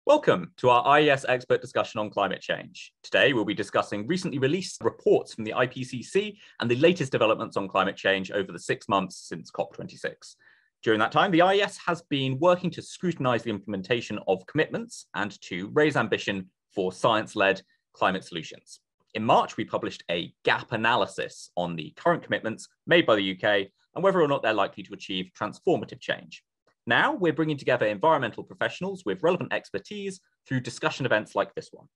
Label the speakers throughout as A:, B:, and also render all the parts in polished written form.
A: Welcome to our IES expert discussion on climate change. Today, we'll be discussing recently released reports from the IPCC and the latest developments on climate change over the 6 months since COP26. During that time, the IES has been working to scrutinise the implementation of commitments and to raise ambition for science-led climate solutions. In March, we published a gap analysis on the current commitments made by the UK and whether or not they're likely to achieve transformative change. Now, we're bringing together environmental professionals with relevant expertise through discussion events like this one.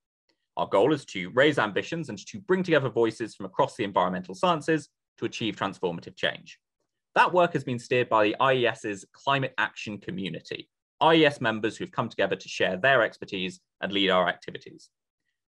A: Our goal is to raise ambitions and to bring together voices from across the environmental sciences to achieve transformative change. That work has been steered by the IES's Climate Action Community, IES members who've come together to share their expertise and lead our activities.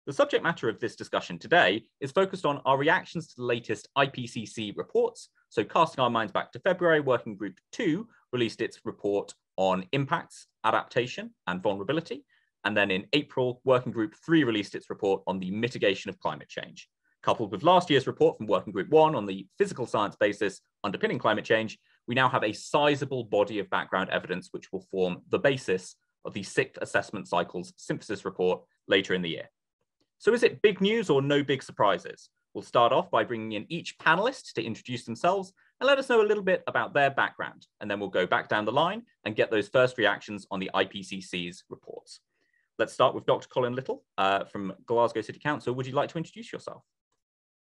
A: The subject matter of this discussion today is focused on our reactions to the latest IPCC reports. So casting our minds back to February, Working Group 2 released its report on impacts, adaptation, and vulnerability. And then in April, Working Group 3 released its report on the mitigation of climate change. Coupled with last year's report from Working Group 1 on the physical science basis underpinning climate change, we now have a sizable body of background evidence which will form the basis of the 6th assessment cycle's synthesis report later in the year. So is it big news or no big surprises? We'll start off by bringing in each panelist to introduce themselves and let us know a little bit about their background. And then we'll go back down the line and get those first reactions on the IPCC's reports. Let's start with Dr. Collin Little from Glasgow City Council. Would you like to introduce yourself?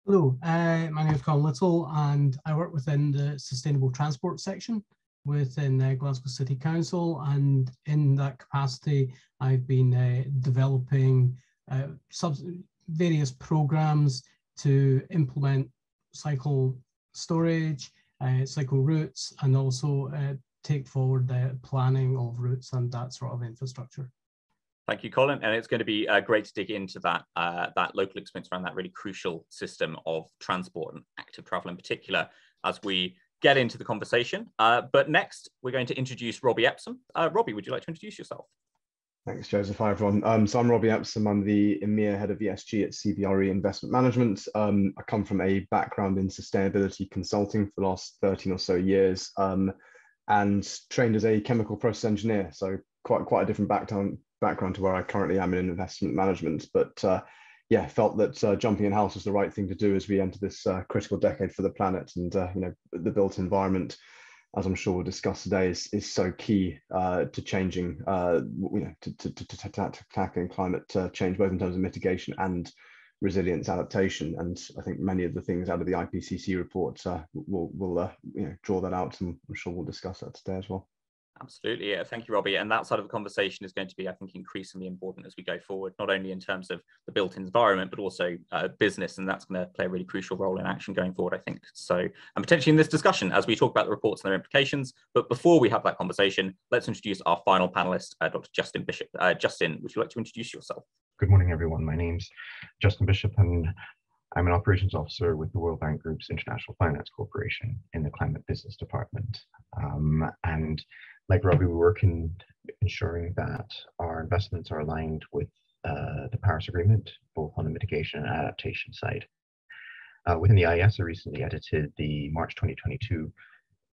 B: Hello, my name is Collin Little and I work within the Sustainable Transport section within Glasgow City Council, and in that capacity I've been developing various programs to implement cycle storage, cycle routes, and also take forward the planning of routes and that sort of infrastructure.
A: Thank you, Collin. And it's going to be great to dig into that, that local experience around that really crucial system of transport and active travel in particular as we get into the conversation. But next, we're going to introduce Robbie Epstein. Robbie, would you like to introduce yourself?
C: Thanks, Joseph. Hi, everyone. So I'm Robbie Epstein. I'm the EMEA head of ESG at CBRE Investment Management. I come from a background in sustainability consulting for the last 13 or so years, and trained as a chemical process engineer. So quite a different background to where I currently am in investment management. But yeah, felt that jumping in house was the right thing to do as we enter this critical decade for the planet. And the built environment, as I'm sure we'll discuss today, is so key to changing, to tackling climate change, both in terms of mitigation and resilience adaptation. And I think many of the things out of the IPCC report will draw that out, and I'm sure we'll discuss that today as well.
A: Absolutely. Yeah. Thank you, Robbie. And that side of the conversation is going to be, I think, increasingly important as we go forward, not only in terms of the built environment, but also business. And that's going to play a really crucial role in action going forward, I think. So, and potentially in this discussion, as we talk about the reports and their implications. But before we have that conversation, let's introduce our final panelist, Dr. Justin Bishop. Justin, would you like to introduce yourself?
D: Good morning, everyone. My name's Justin Bishop, and I'm an operations officer with the World Bank Group's International Finance Corporation in the Climate Business Department. And like Robbie, we work in ensuring that our investments are aligned with the Paris Agreement, both on the mitigation and adaptation side. Within the IES, I recently edited the March 2022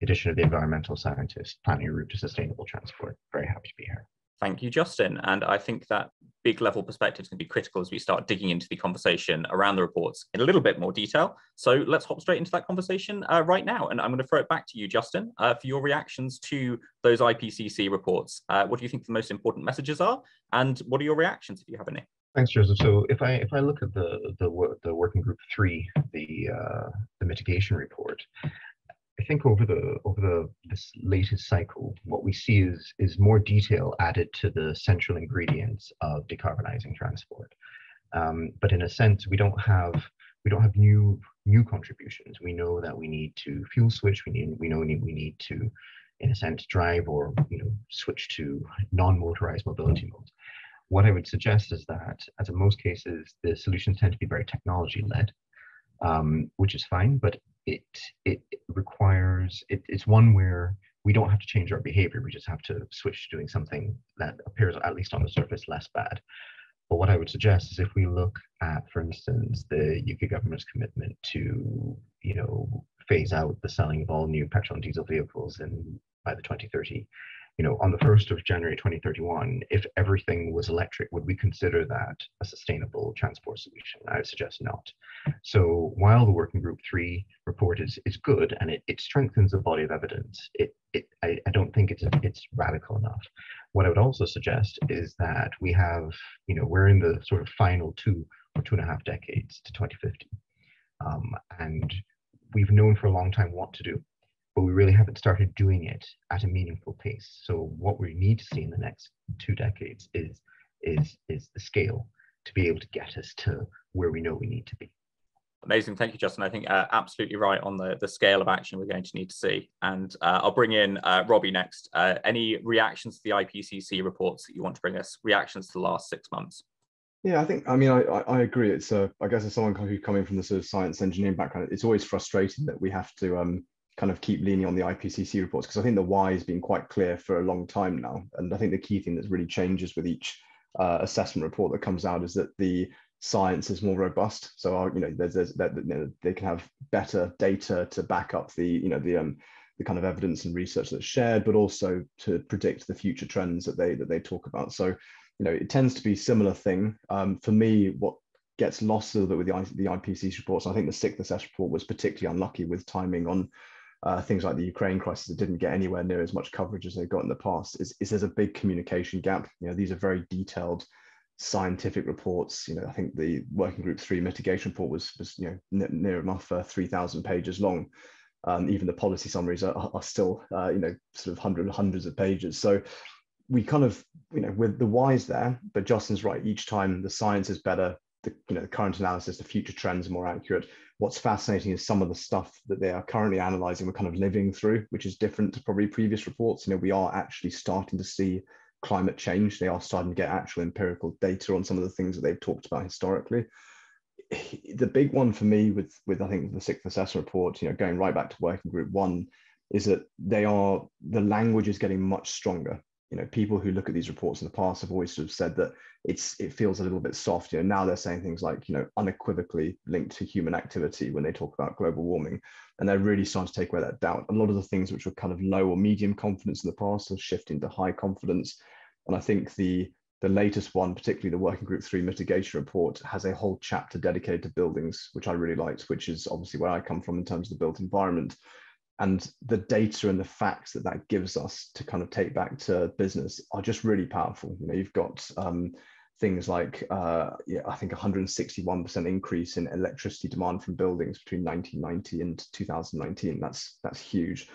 D: edition of the Environmental Scientist, Planning a Route to Sustainable Transport. Very happy to be here.
A: Thank you, Justin. And I think that big level perspective is going to be critical as we start digging into the conversation around the reports in a little bit more detail. So let's hop straight into that conversation right now. And I'm going to throw it back to you, Justin, for your reactions to those IPCC reports. What do you think the most important messages are? And what are your reactions, if you have any?
D: Thanks, Joseph. So if I look at the Working Group 3, the mitigation report, I think over this latest cycle, what we see is more detail added to the central ingredients of decarbonizing transport. But in a sense, we don't have new contributions. We know that we need to fuel switch. We need to, in a sense, drive or switch to non-motorized mobility modes. What I would suggest is that, as in most cases, the solutions tend to be very technology-led, which is fine, but it requires, it's one where we don't have to change our behavior. We just have to switch to doing something that appears, at least on the surface, less bad. But what I would suggest is if we look at, for instance, the UK government's commitment to, phase out the selling of all new petrol and diesel vehicles by the 2030 on the 1st of January 2031, if everything was electric, would we consider that a sustainable transport solution? I would suggest not. So while the Working Group 3 report is good and it strengthens the body of evidence, I don't think it's radical enough. What I would also suggest is that we have, we're in the sort of final 2 or 2.5 decades to 2050. And we've known for a long time what to do, but we really haven't started doing it at a meaningful pace. So what we need to see in the next 2 decades is the scale to be able to get us to where we know we need to be.
A: Amazing. Thank you, Justin. I think absolutely right on the scale of action we're going to need to see. And I'll bring in Robbie next. Any reactions to the IPCC reports that you want to bring us, reactions to the last 6 months?
C: Yeah, I agree. It's I guess as someone who's coming from the sort of science engineering background, it's always frustrating that we have to kind of keep leaning on the IPCC reports, because I think the why has been quite clear for a long time now. And I think the key thing that really changes with each assessment report that comes out is that the science is more robust. So they can have better data to back up the kind of evidence and research that's shared, but also to predict the future trends that they talk about. So it tends to be a similar thing. For me, what gets lost a little bit with the IPCC reports, I think the 6th assessment report was particularly unlucky with timing on things like the Ukraine crisis. It didn't get anywhere near as much coverage as they got in the past. Is there's a big communication gap. These are very detailed scientific reports. I think the Working Group 3 mitigation report was near enough 3,000 pages long. Even the policy summaries are still sort of hundreds of pages. So we kind of with the whys there, but Justin's right. Each time the science is better, the current analysis, the future trends are more accurate. What's fascinating is some of the stuff that they are currently analyzing, we're kind of living through, which is different to probably previous reports. We are actually starting to see climate change. They are starting to get actual empirical data on some of the things that they've talked about historically. The big one for me with I think the 6th assessment report, going right back to Working Group 1, is that the language is getting much stronger. People who look at these reports in the past have always sort of said that it feels a little bit soft. Now they're saying things like, unequivocally linked to human activity when they talk about global warming, and they're really starting to take away that doubt. A lot of the things which were kind of low or medium confidence in the past are shifting to high confidence. And I think the latest one, particularly the Working Group 3 mitigation report, has a whole chapter dedicated to buildings, which I really liked, which is obviously where I come from in terms of the built environment. And the data and the facts that gives us to kind of take back to business are just really powerful. You've got things like, I think 161% increase in electricity demand from buildings between 1990 and 2019. That's huge.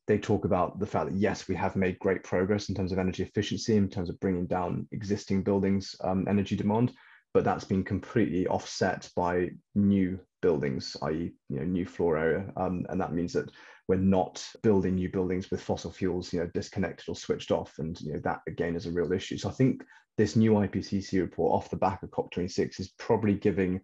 C: They talk about the fact that, yes, we have made great progress in terms of energy efficiency, in terms of bringing down existing buildings' energy demand, but that's been completely offset by new buildings, i.e., new floor area. And that means that we're not building new buildings with fossil fuels, disconnected or switched off. And, that again is a real issue. So I think this new IPCC report off the back of COP26 is probably giving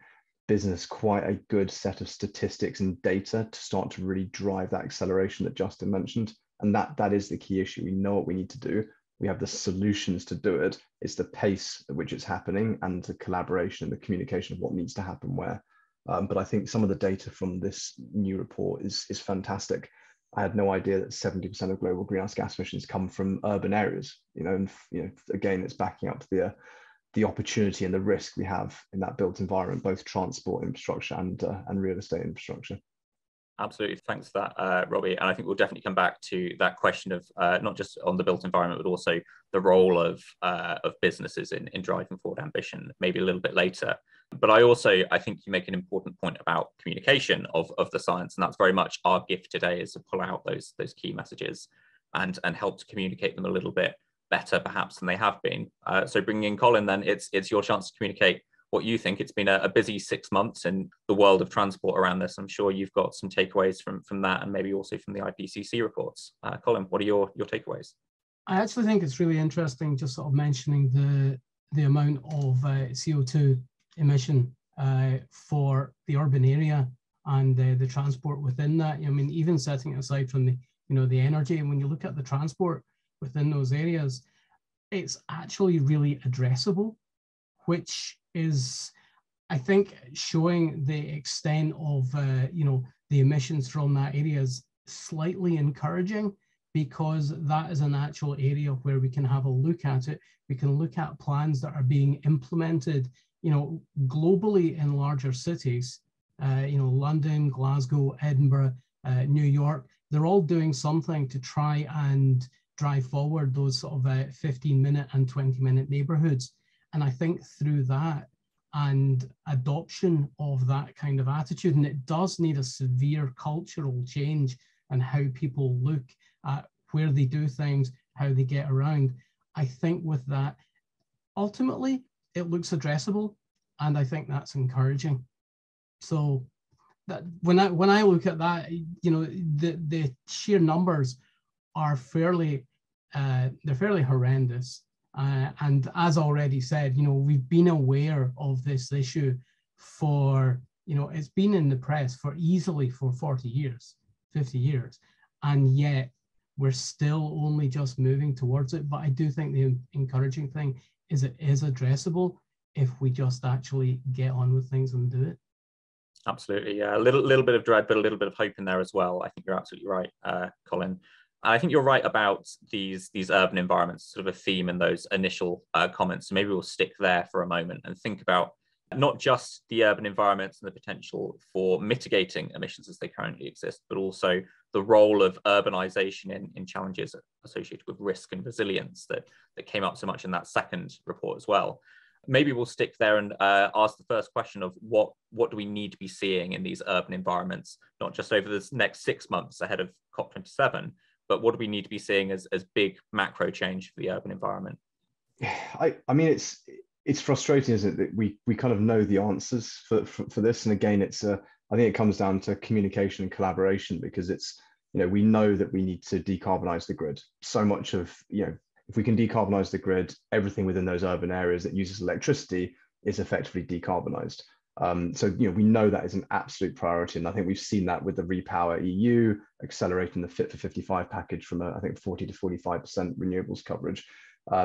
C: business quite a good set of statistics and data to start to really drive that acceleration that Justin mentioned. And that is the key issue. We know what we need to do. We have the solutions to do it. It's the pace at which it's happening and the collaboration and the communication of what needs to happen where. But I think some of the data from this new report is fantastic. I had no idea that 70% of global greenhouse gas emissions come from urban areas. And again, it's backing up the opportunity and the risk we have in that built environment, both transport infrastructure and real estate infrastructure.
A: Absolutely. Thanks for that, Robbie. And I think we'll definitely come back to that question of not just on the built environment, but also the role of businesses in driving forward ambition, maybe a little bit later. But I think you make an important point about communication of the science. And that's very much our gift today, is to pull out those key messages and help to communicate them a little bit better, perhaps, than they have been. So bringing in Collin, then it's your chance to communicate what you think. It's been a busy 6 months in the world of transport around this. I'm sure you've got some takeaways from that, and maybe also from the IPCC reports. Collin, what are your takeaways?
B: I actually think it's really interesting, just sort of mentioning the amount of CO2 emission for the urban area and the transport within that. Even setting it aside from the energy, and when you look at the transport within those areas, it's actually really addressable, which is, I think, showing the extent of the emissions from that area is slightly encouraging, because that is an actual area where we can have a look at it. We can look at plans that are being implemented, globally in larger cities, London, Glasgow, Edinburgh, New York. They're all doing something to try and drive forward those sort of 15-minute and 20-minute neighborhoods. And I think through that and adoption of that kind of attitude, and it does need a severe cultural change and how people look at where they do things, how they get around. I think with that, ultimately, it looks addressable, and I think that's encouraging. So that when I look at that, the sheer numbers are fairly horrendous. And as already said, we've been aware of this issue for, it's been in the press for 40 years, 50 years, and yet we're still only just moving towards it. But I do think the encouraging thing is it is addressable if we just actually get on with things and do it.
A: Absolutely, yeah. A little bit of dread, but a little bit of hope in there as well. I think you're absolutely right, Colin. I think you're right about these urban environments, sort of a theme in those initial comments. So maybe we'll stick there for a moment and think about not just the urban environments and the potential for mitigating emissions as they currently exist, but also the role of urbanization in challenges associated with risk and resilience that came up so much in that second report as well. Maybe we'll stick there and ask the first question of what do we need to be seeing in these urban environments, not just over this next 6 months ahead of COP27, but what do we need to be seeing as big macro change for the urban environment?
C: I mean, it's frustrating, isn't it, that we kind of know the answers for this. And again, I think it comes down to communication and collaboration, because we know that we need to decarbonize the grid. So much of, if we can decarbonize the grid, everything within those urban areas that uses electricity is effectively decarbonized. So we know that is an absolute priority, and I think we've seen that with the Repower EU accelerating the Fit for 55 package from I think 40 to 45% renewables coverage.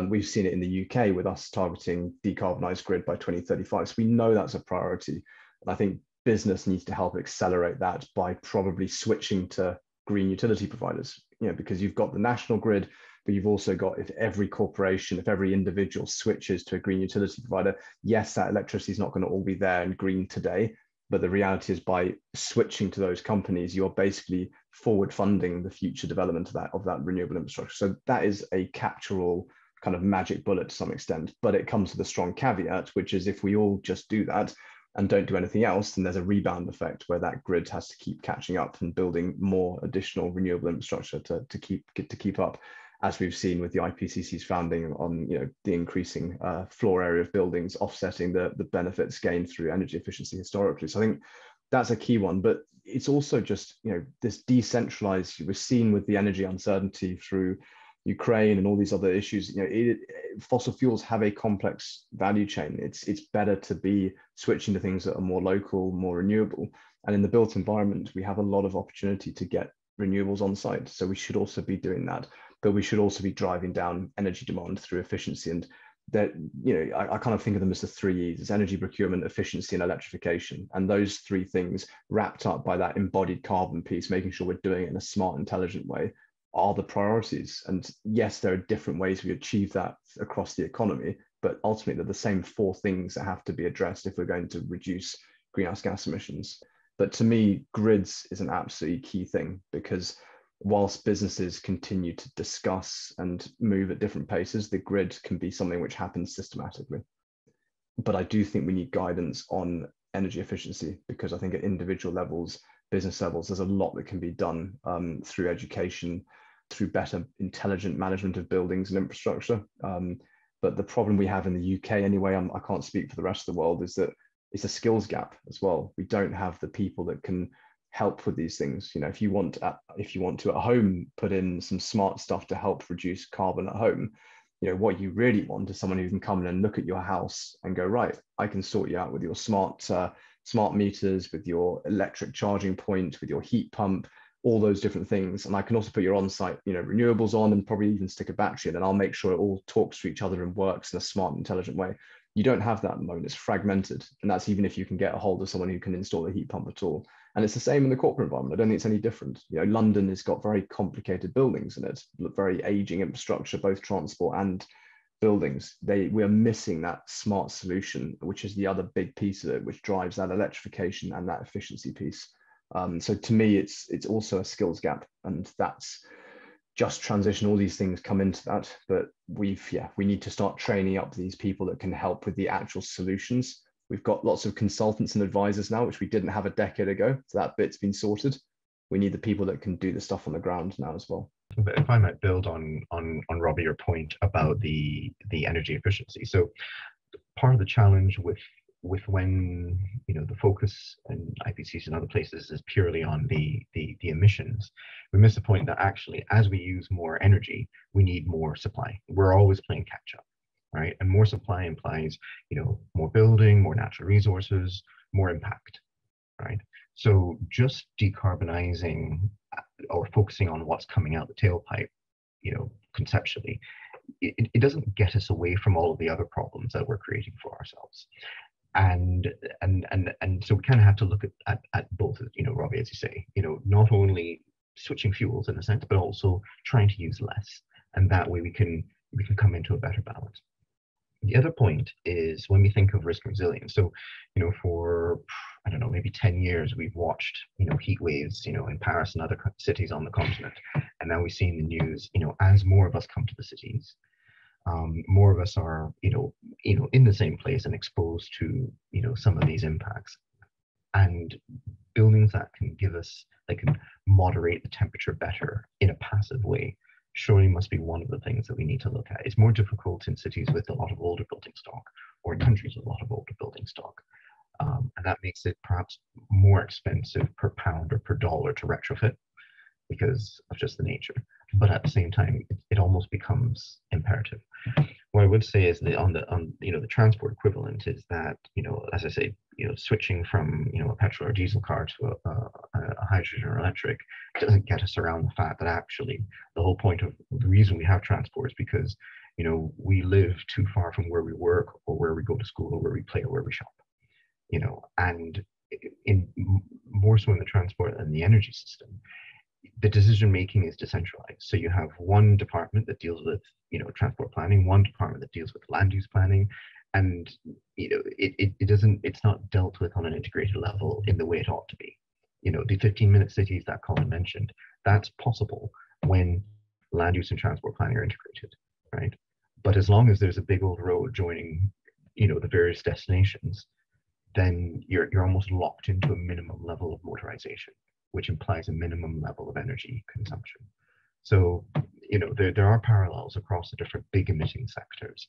C: We've seen it in the UK with us targeting decarbonised grid by 2035. So we know that's a priority, and I think business needs to help accelerate that by probably switching to green utility providers. Because you've got the national grid, but you've also got, if every corporation, if every individual switches to a green utility provider, yes, that electricity is not going to all be there and green today, but the reality is by switching to those companies, you're basically forward funding the future development of that renewable infrastructure. So that is a catch-all kind of magic bullet to some extent, but it comes with a strong caveat, which is if we all just do that and don't do anything else, then there's a rebound effect where that grid has to keep catching up and building more additional renewable infrastructure to keep up, as we've seen with the IPCC's founding on the increasing floor area of buildings offsetting the benefits gained through energy efficiency historically. So I think that's a key one, but it's also just this decentralized, we're seeing with the energy uncertainty through Ukraine and all these other issues, fossil fuels have a complex value chain. It's better to be switching to things that are more local, more renewable. And in the built environment, we have a lot of opportunity to get renewables on site. So we should also be doing that, but we should also be driving down energy demand through efficiency. And that, I kind of think of them as the 3 E's: it's energy procurement, efficiency, and electrification. And those three things wrapped up by that embodied carbon piece, making sure we're doing it in a smart, intelligent way, are the priorities. And yes, there are different ways we achieve that across the economy, but ultimately they're the same 4 things that have to be addressed if we're going to reduce greenhouse gas emissions. But to me, grids is an absolutely key thing, because whilst businesses continue to discuss and move at different paces, the grid can be something which happens systematically. But I do think we need guidance on energy efficiency, because I think at individual levels, business levels, there's a lot that can be done through education, through better intelligent management of buildings and infrastructure. But the problem we have in the UK anyway, I can't speak for the rest of the world, is that it's a skills gap as well. We don't have the people that can help with these things. If you want to at home put in some smart stuff to help reduce carbon at home, what you really want is someone who can come in and look at your house and go, right, I can sort you out with your smart meters, with your electric charging point, with your heat pump, all those different things. And I can also put your on-site, renewables on, and probably even stick a battery in, and I'll make sure it all talks to each other and works in a smart, intelligent way. You don't have that at the moment. It's fragmented. And that's even if you can get a hold of someone who can install a heat pump at all. And it's the same in the corporate environment. I don't think it's any different. You know, London has got very complicated buildings in it, very aging infrastructure, both transport and buildings. We are missing that smart solution, which is the other big piece of it, which drives that electrification and that efficiency piece. So to me, it's also a skills gap, and that's just transition. All these things come into that, but we need to start training up these people that can help with the actual solutions. We've got lots of consultants and advisors now, which we didn't have a decade ago. So that bit's been sorted. We need the people that can do the stuff on the ground now as well.
D: If I might build on Robbie, your point about the energy efficiency. So part of the challenge with when, you know, the focus in IPCC and other places is purely on the emissions, we miss the point that actually, as we use more energy, we need more supply. We're always playing catch up, right? And more supply implies, you know, more building, more natural resources, more impact, right? So just decarbonizing or focusing on what's coming out the tailpipe, you know, conceptually, it doesn't get us away from all of the other problems that we're creating for ourselves. And so we kind of have to look at both, you know, Robbie, as you say, you know, not only switching fuels in a sense, but also trying to use less. And that way we can come into a better balance. The other point is when we think of risk resilience. So, you know, for, I don't know, maybe 10 years, we've watched, you know, heat waves, you know, in Paris and other cities on the continent. And now we see in the news, you know, as more of us come to the cities, more of us are, you know, in the same place and exposed to, you know, some of these impacts. And buildings that can moderate the temperature better in a passive way surely must be one of the things that we need to look at. It's more difficult in cities with a lot of older building stock, or in countries with a lot of older building stock. And that makes it perhaps more expensive per pound or per dollar to retrofit because of just the nature. But at the same time, it almost becomes imperative. What I would say is that on you know, the transport equivalent is that, you know, as I say, you know, switching from, you know, a petrol or diesel car to a hydrogen or electric doesn't get us around the fact that actually the whole point of the reason we have transport is because, you know, we live too far from where we work or where we go to school or where we play or where we shop, you know, and in more so in the transport and the energy system, the decision making is decentralized. So you have one department that deals with, you know, transport planning, one department that deals with land use planning, and, you know, it's not dealt with on an integrated level in the way it ought to be. You know, the 15-minute cities that Collin mentioned, that's possible when land use and transport planning are integrated, right? But as long as there's a big old road joining, you know, the various destinations, then you're almost locked into a minimum level of motorization, which implies a minimum level of energy consumption. So, you know, there are parallels across the different big emitting sectors,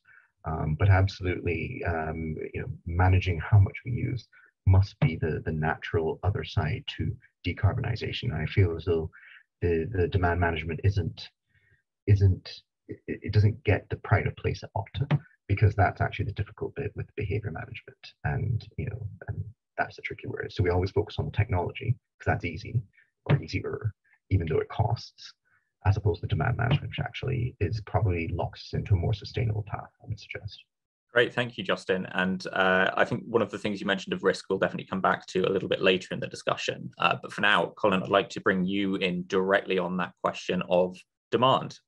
D: but absolutely, you know, managing how much we use must be the natural other side to decarbonization. And I feel as though the demand management it doesn't get the pride of place it ought to, because that's actually the difficult bit with behavior management, and, you know, and that's the tricky word. So we always focus on the technology because that's easy or easier, even though it costs, as opposed to demand management, which actually is probably locks us into a more sustainable path, I would suggest.
A: Great, thank you, Justin. And I think one of the things you mentioned of risk we'll definitely come back to a little bit later in the discussion. But for now, Collin, I'd like to bring you in directly on that question of demand,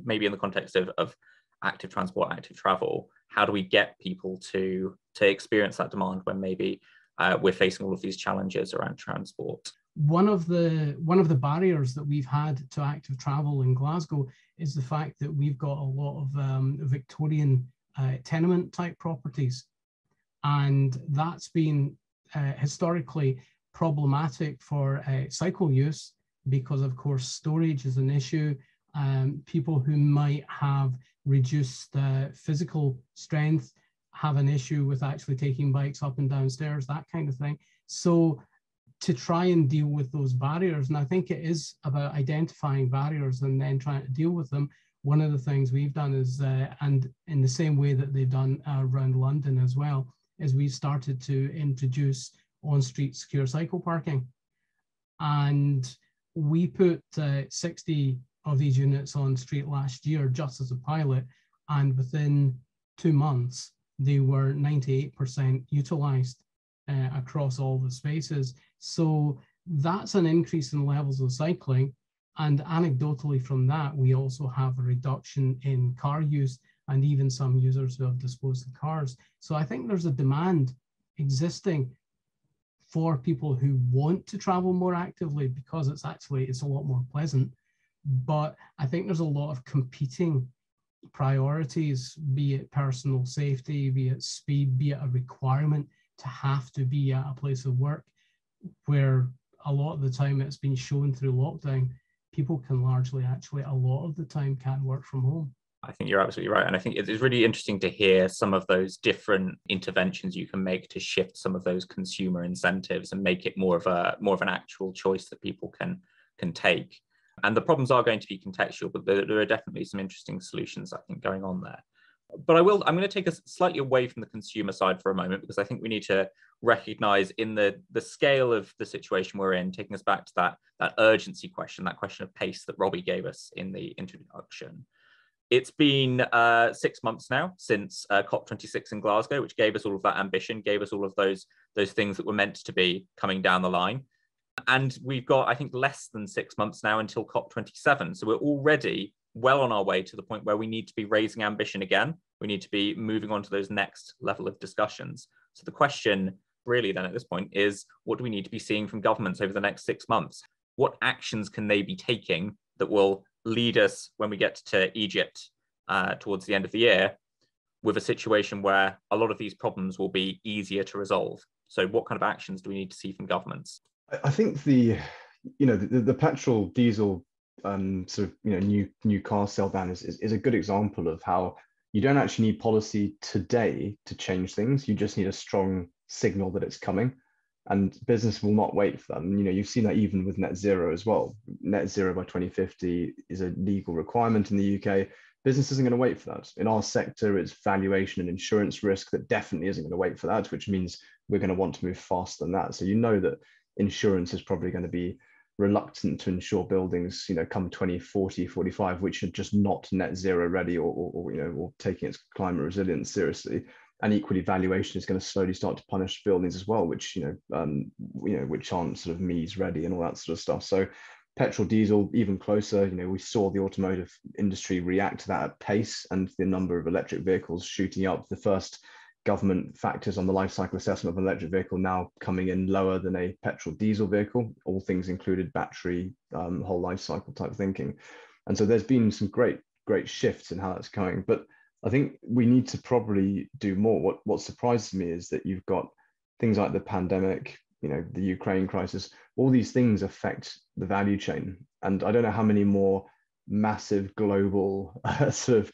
A: maybe in the context of active transport, active travel. How do we get people to experience that demand when maybe we're facing all of these challenges around transport?
B: One of the barriers that we've had to active travel in Glasgow is the fact that we've got a lot of Victorian tenement type properties, and that's been historically problematic for cycle use because, of course, storage is an issue. People who might have reduced physical strength have an issue with actually taking bikes up and down stairs, that kind of thing. So to try and deal with those barriers, and I think it is about identifying barriers and then trying to deal with them. One of the things we've done is, and in the same way that they've done around London as well, is we've started to introduce on-street secure cycle parking. And we put 60 of these units on street last year just as a pilot, and within 2 months, they were 98% utilized across all the spaces. So that's an increase in levels of cycling. And anecdotally from that, we also have a reduction in car use and even some users who have disposed of cars. So I think there's a demand existing for people who want to travel more actively because it's a lot more pleasant. But I think there's a lot of competing priorities, be it personal safety, be it speed, be it a requirement to have to be at a place of work, where a lot of the time it's been shown through lockdown, people can largely actually a lot of the time can work from home.
A: I think you're absolutely right. And I think it's really interesting to hear some of those different interventions you can make to shift some of those consumer incentives and make it more of an actual choice that people can take. And the problems are going to be contextual, but there are definitely some interesting solutions, I think, going on there. But I'm going to take us slightly away from the consumer side for a moment, because I think we need to recognize in the scale of the situation we're in, taking us back to that urgency question, that question of pace that Robbie gave us in the introduction. It's been 6 months now since COP26 in Glasgow, which gave us all of that ambition, gave us all of those things that were meant to be coming down the line. And we've got, I think, less than 6 months now until COP27. So we're already well on our way to the point where we need to be raising ambition again. We need to be moving on to those next level of discussions. So the question really then at this point is, what do we need to be seeing from governments over the next 6 months? What actions can they be taking that will lead us when we get to Egypt towards the end of the year with a situation where a lot of these problems will be easier to resolve? So what kind of actions do we need to see from governments?
C: I think the petrol diesel sort of new car sale ban is a good example of how you don't actually need policy today to change things. You just need a strong signal that it's coming, and business will not wait for that. And you've seen that even with net zero as well. Net zero by 2050 is a legal requirement in the UK. Business isn't going to wait for that. In our sector, it's valuation and insurance risk that definitely isn't going to wait for that, which means we're going to want to move faster than that. So that insurance is probably going to be reluctant to insure buildings, come 2040, 45, which are just not net zero ready or taking its climate resilience seriously. And equally, valuation is going to slowly start to punish buildings as well, which which aren't sort of MEES ready and all that sort of stuff. So petrol, diesel, even closer. We saw the automotive industry react to that at pace, and the number of electric vehicles shooting up. The first government factors on the life cycle assessment of an electric vehicle now coming in lower than a petrol diesel vehicle, all things included, battery, whole life cycle type thinking. And so there's been some great shifts in how that's going. But I think we need to probably do more. What surprises me is that you've got things like the pandemic, the Ukraine crisis, all these things affect the value chain. And I don't know how many more massive global sort of,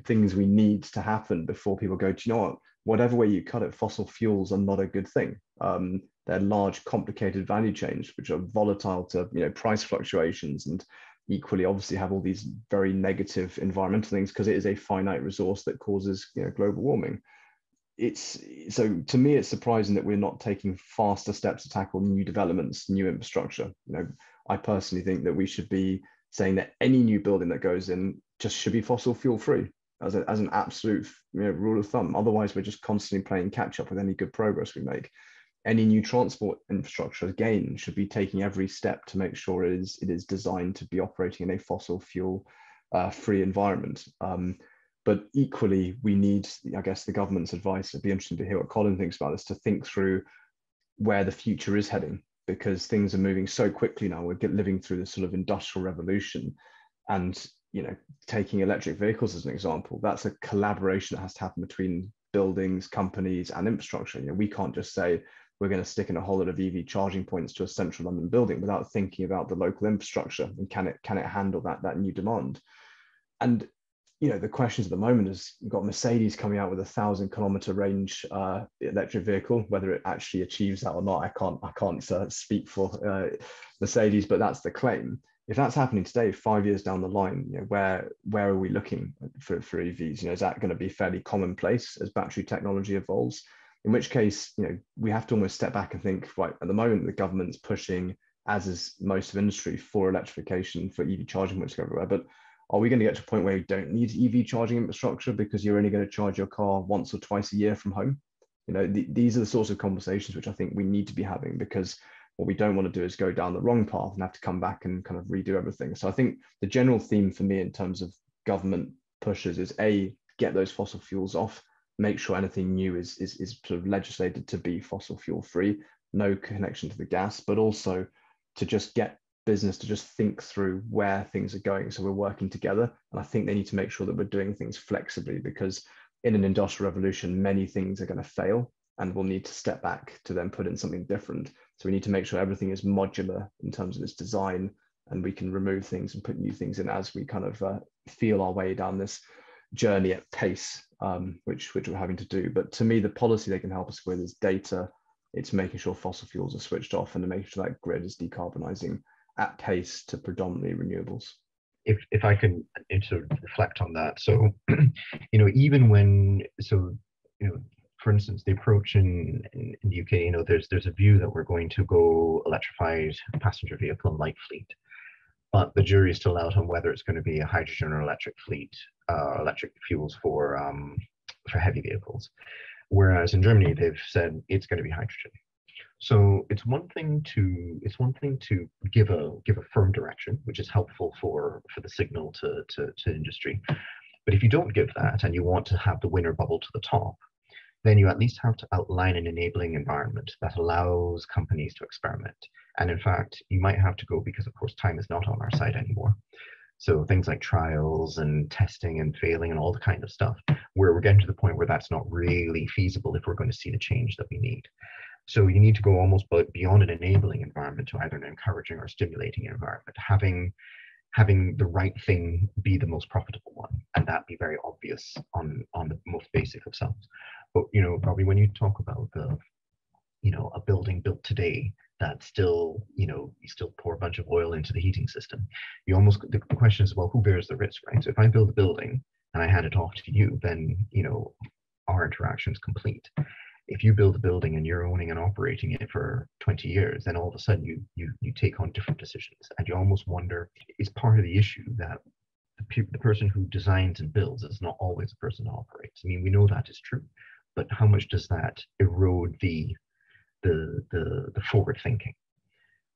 C: things we need to happen before people go, do you know what? Whatever way you cut it, fossil fuels are not a good thing. They're large, complicated value chains, which are volatile to price fluctuations, and equally obviously have all these very negative environmental things because it is a finite resource that causes global warming. So to me, it's surprising that we're not taking faster steps to tackle new developments, new infrastructure. I personally think that we should be saying that any new building that goes in just should be fossil fuel free as an absolute rule of thumb. Otherwise, we're just constantly playing catch up with any good progress we make. Any new transport infrastructure, again, should be taking every step to make sure it is designed to be operating in a fossil fuel free environment. But equally, we need, I guess, the government's advice. It'd be interesting to hear what Collin thinks about this, to think through where the future is heading, because things are moving so quickly now. We're living through this sort of industrial revolution, and taking electric vehicles as an example, that's a collaboration that has to happen between buildings, companies, and infrastructure. We can't just say we're going to stick in a whole lot of EV charging points to a central London building without thinking about the local infrastructure and can it handle that new demand. And the questions at the moment is, you've got Mercedes coming out with 1,000-kilometer range electric vehicle. Whether it actually achieves that or not, I can't speak for Mercedes, but that's the claim. If that's happening today, 5 years down the line, where are we looking for EVs? Is that going to be fairly commonplace as battery technology evolves? In which case, we have to almost step back and think, right, at the moment, the government's pushing, as is most of industry, for electrification, for EV charging points everywhere. But are we going to get to a point where you don't need EV charging infrastructure because you're only going to charge your car once or twice a year from home? These are the sorts of conversations which I think we need to be having, because what we don't want to do is go down the wrong path and have to come back and kind of redo everything. So I think the general theme for me in terms of government pushes is get those fossil fuels off, make sure anything new is sort of legislated to be fossil fuel free, no connection to the gas, but also to just get business to just think through where things are going. So we're working together. And I think they need to make sure that we're doing things flexibly, because in an industrial revolution, many things are going to fail and we'll need to step back to then put in something different. So we need to make sure everything is modular in terms of its design, and we can remove things and put new things in as we kind of feel our way down this journey at pace, which we're having to do. But to me, the policy they can help us with is data. It's making sure fossil fuels are switched off and making sure that grid is decarbonising at pace to predominantly renewables.
D: If I can sort of reflect on that, so even when for instance, the approach in the UK, there's a view that we're going to go electrified passenger vehicle and light fleet, but the jury is still out on whether it's going to be a hydrogen or electric fleet, electric fuels for heavy vehicles. Whereas in Germany, they've said it's going to be hydrogen. So it's one thing to give a firm direction, which is helpful for the signal to industry. But if you don't give that and you want to have the winner bubble to the top, then you at least have to outline an enabling environment that allows companies to experiment. And in fact, you might have to go, because of course time is not on our side anymore. So things like trials and testing and failing and all the kind of stuff, where we're getting to the point where that's not really feasible if we're going to see the change that we need. So you need to go almost beyond an enabling environment to either an encouraging or stimulating environment, having the right thing be the most profitable one, and that be very obvious on the most basic of selves. But Robbie, when you talk about a building built today that still, you still pour a bunch of oil into the heating system, the question is, well, who bears the risk, right? So if I build a building and I hand it off to you, then our interaction is complete. If you build a building and you're owning and operating it for 20 years, then all of a sudden you take on different decisions, and you almost wonder, is part of the issue that the person who designs and builds is not always the person who operates? I mean, we know that is true, but how much does that erode the forward thinking?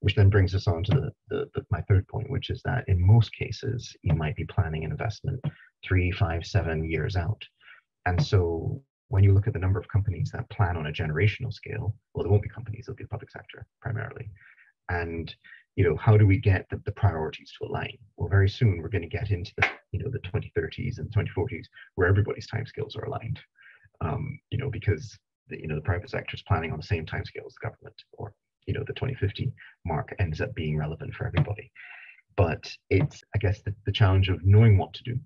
D: Which then brings us on to my third point, which is that in most cases you might be planning an investment 3, 5, 7 years out, and so when you look at the number of companies that plan on a generational scale, well, there won't be companies, it'll be the public sector primarily. And, how do we get the priorities to align? Well, very soon we're going to get into the 2030s and 2040s where everybody's timescales are aligned, because the private sector is planning on the same timescale as the government, or, the 2050 mark ends up being relevant for everybody. But it's, I guess, the challenge of knowing what to do,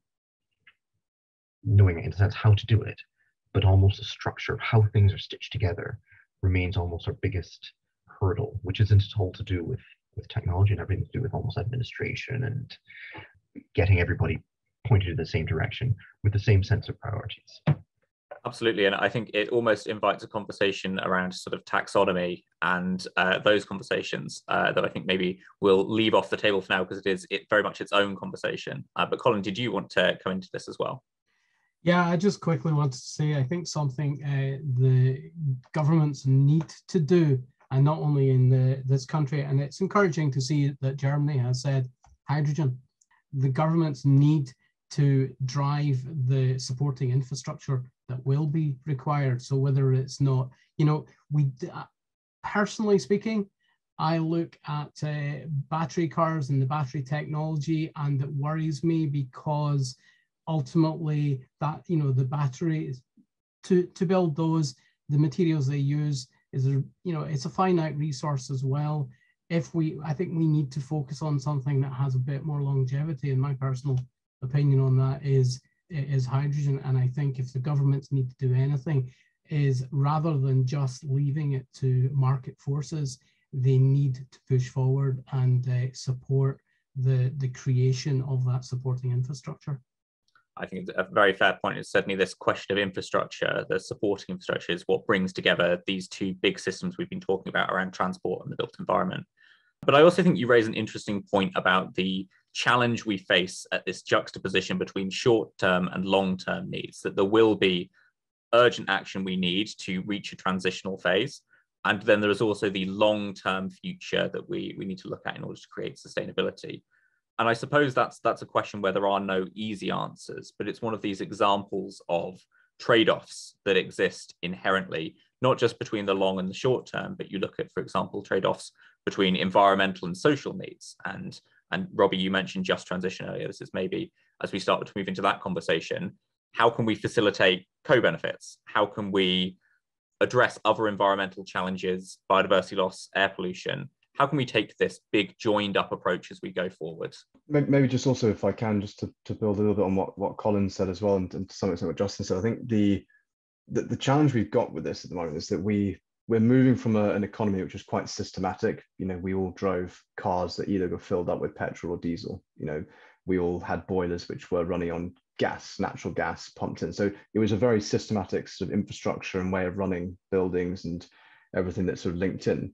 D: knowing in a sense how to do it, but almost the structure of how things are stitched together remains almost our biggest hurdle, which isn't at all to do with technology and everything to do with almost administration and getting everybody pointed in the same direction with the same sense of priorities.
A: Absolutely, and I think it almost invites a conversation around sort of taxonomy and those conversations that I think maybe we'll leave off the table for now, because it very much its own conversation. But Collin, did you want to come into this as well?
B: Yeah, I just quickly wanted to say, I think something the governments need to do, and not only in this country, and it's encouraging to see that Germany has said hydrogen. The governments need to drive the supporting infrastructure that will be required. So whether it's not, personally speaking, I look at battery cars and the battery technology, and it worries me because ultimately that the batteries to build those, the materials they use is it's a finite resource as well. I think we need to focus on something that has a bit more longevity, and my personal opinion on that is hydrogen. And I think if the governments need to do anything, is rather than just leaving it to market forces, they need to push forward and support the creation of that supporting infrastructure.
A: I think it's a very fair point. It's certainly this question of infrastructure, the supporting infrastructure, is what brings together these two big systems we've been talking about around transport and the built environment. But I also think you raise an interesting point about the challenge we face at this juxtaposition between short-term and long-term needs, that there will be urgent action we need to reach a transitional phase. And then there is also the long-term future that we need to look at in order to create sustainability. And I suppose that's a question where there are no easy answers, but it's one of these examples of trade-offs that exist inherently, not just between the long and the short term, but you look at, for example, trade-offs between environmental and social needs. And Robbie, you mentioned just transition earlier. This is maybe, as we start to move into that conversation, how can we facilitate co-benefits? How can we address other environmental challenges, biodiversity loss, air pollution? How can we take this big joined up approach as we go forward?
C: Maybe just also, if I can, just to build a little bit on what Collin said as well, and to some extent what Justin said, I think the challenge we've got with this at the moment is that we're moving from an economy which is quite systematic. We all drove cars that either were filled up with petrol or diesel. We all had boilers which were running on gas, natural gas pumped in. So it was a very systematic sort of infrastructure and way of running buildings and everything that's sort of linked in.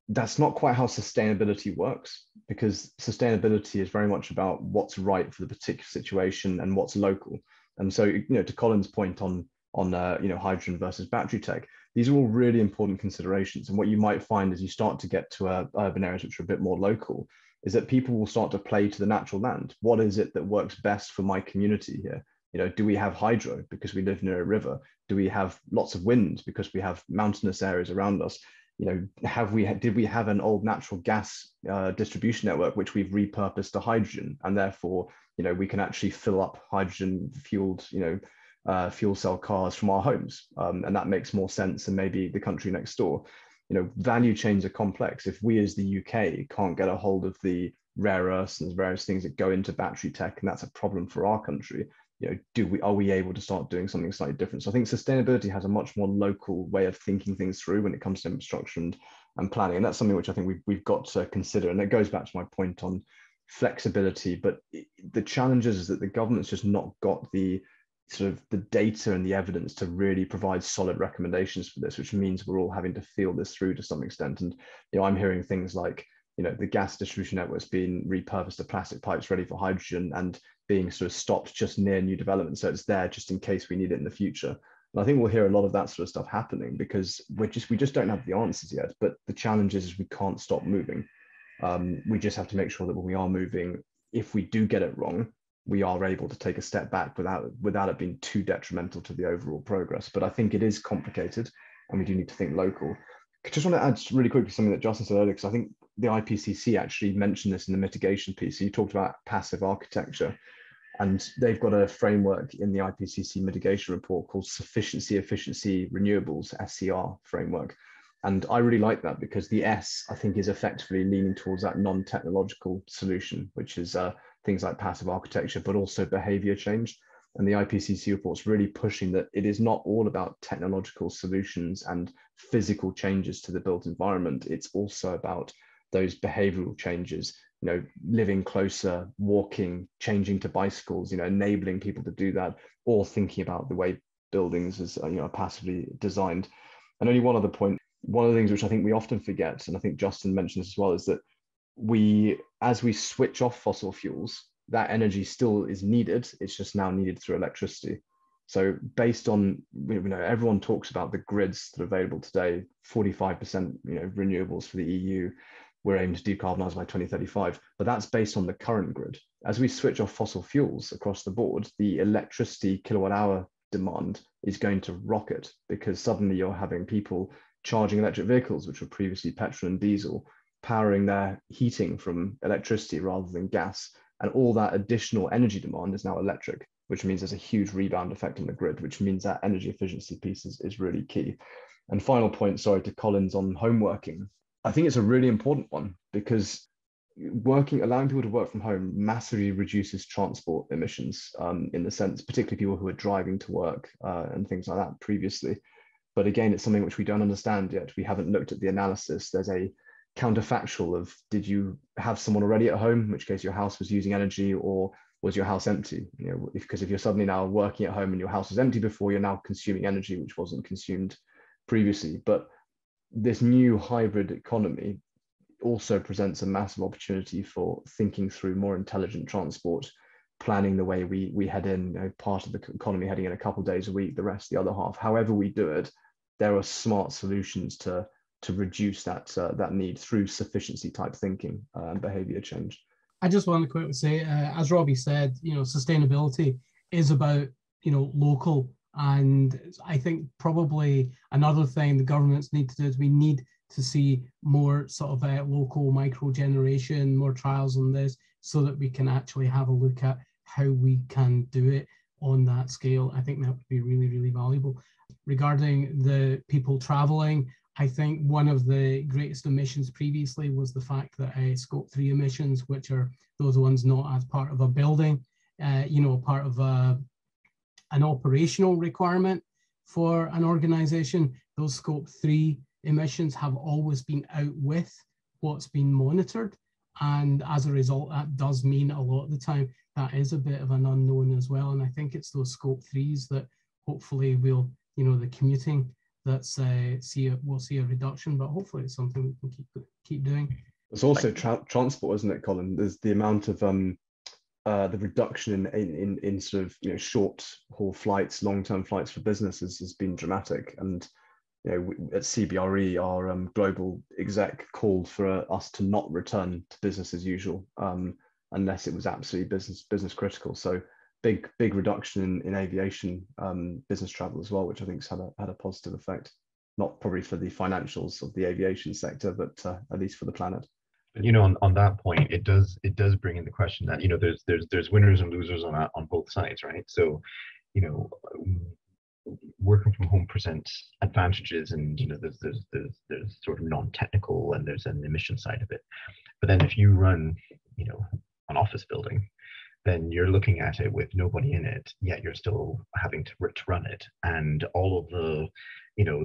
C: That's not quite how sustainability works, because sustainability is very much about what's right for the particular situation and what's local. And so, to Collin's point on hydrogen versus battery tech, these are all really important considerations. And what you might find as you start to get to urban areas which are a bit more local is that people will start to play to the natural land. What is it that works best for my community here? Do we have hydro because we live near a river? Do we have lots of wind because we have mountainous areas around us? Did we have an old natural gas distribution network which we've repurposed to hydrogen, and therefore we can actually fill up hydrogen fueled fuel cell cars from our homes, and that makes more sense than maybe the country next door. Value chains are complex. If we as the UK can't get a hold of the rare earths and various things that go into battery tech, and that's a problem for our country, are we able to start doing something slightly different? So I think sustainability has a much more local way of thinking things through when it comes to infrastructure and planning. And that's something which I think we've got to consider. And it goes back to my point on flexibility. But the challenge is that the government's just not got the sort of the data and the evidence to really provide solid recommendations for this, which means we're all having to feel this through to some extent. And I'm hearing things like the gas distribution networks being repurposed to plastic pipes ready for hydrogen and being sort of stopped just near new development, so it's there just in case we need it in the future. And I think we'll hear a lot of that sort of stuff happening because we just don't have the answers yet. But the challenge is we can't stop moving. We just have to make sure that when we are moving, if we do get it wrong, we are able to take a step back without it being too detrimental to the overall progress. But I think it is complicated and we do need to think local. I just want to add really quickly something that Justin said earlier, because I think the IPCC actually mentioned this in the mitigation piece. So you talked about passive architecture, and they've got a framework in the IPCC mitigation report called Sufficiency, Efficiency, Renewables, SCR framework. And I really like that because the S, I think, is effectively leaning towards that non-technological solution, which is things like passive architecture, but also behavior change. And the IPCC report's really pushing that it is not all about technological solutions and physical changes to the built environment. It's also about those behavioral changes, living closer, walking, changing to bicycles, enabling people to do that, or thinking about the way buildings are passively designed. And only one other point, one of the things which I think we often forget, and I think Justin mentioned this as well, is that as we switch off fossil fuels, that energy still is needed. It's just now needed through electricity. So based on, everyone talks about the grids that are available today, 45%, renewables for the EU. We're aiming to decarbonize by 2035, but that's based on the current grid. As we switch off fossil fuels across the board, the electricity kilowatt hour demand is going to rocket, because suddenly you're having people charging electric vehicles, which were previously petrol and diesel, powering their heating from electricity rather than gas. And all that additional energy demand is now electric, which means there's a huge rebound effect on the grid, which means that energy efficiency piece is really key. And final point, sorry, to Collins on home working. I think it's a really important one, because allowing people to work from home massively reduces transport emissions, in the sense, particularly people who are driving to work and things like that previously. But again, it's something which we don't understand yet. We haven't looked at the analysis. There's a counterfactual of, did you have someone already at home, in which case your house was using energy, or was your house empty? Because if you're suddenly now working at home and your house was empty before, you're now consuming energy which wasn't consumed previously. But this new hybrid economy, also presents a massive opportunity for thinking through more intelligent transport, planning the way we head in, part of the economy heading in a couple of days a week, the rest the other half. However we do it, there are smart solutions to reduce that need through sufficiency type thinking and behavior change.
B: I just want to quickly say, as Robbie said, sustainability is about, local. And I think probably another thing the governments need to do is we need to see more sort of local micro generation, more trials on this, so that we can actually have a look at how we can do it on that scale. I think that would be really, really valuable. Regarding the people traveling, I think one of the greatest emissions previously was the fact that scope 3 emissions, which are those ones not as part of a building, part of an operational requirement for an organization, those scope 3 emissions have always been out with what's been monitored. And as a result, that does mean a lot of the time that is a bit of an unknown as well. And I think it's those scope 3s that hopefully will, the commuting that's we'll see a reduction, but hopefully it's something we can keep doing.
C: It's also transport, isn't it, Colin? There's the amount of the reduction in sort of short haul flights, long-term flights for businesses has been dramatic. And at CBRE, our global exec called for us to not return to business as usual unless it was absolutely business critical. So big reduction in aviation business travel as well, which I think has had a positive effect, not probably for the financials of the aviation sector, but at least for the planet.
D: On that point, it does bring in the question that there's winners and losers on both sides, right? So working from home presents advantages, and there's sort of non-technical and there's an emission side of it. But then if you run an office building, then you're looking at it with nobody in it, yet you're still having to run it, and all of the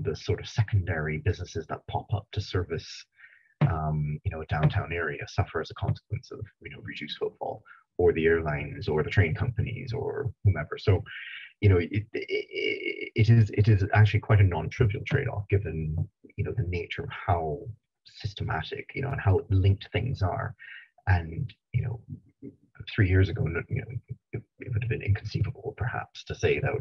D: the sort of secondary businesses that pop up to service a downtown area suffer as a consequence of reduced footfall, or the airlines or the train companies or whomever. So it is actually quite a non-trivial trade-off, given the nature of how systematic and how linked things are. And 3 years ago, it would have been inconceivable perhaps to say that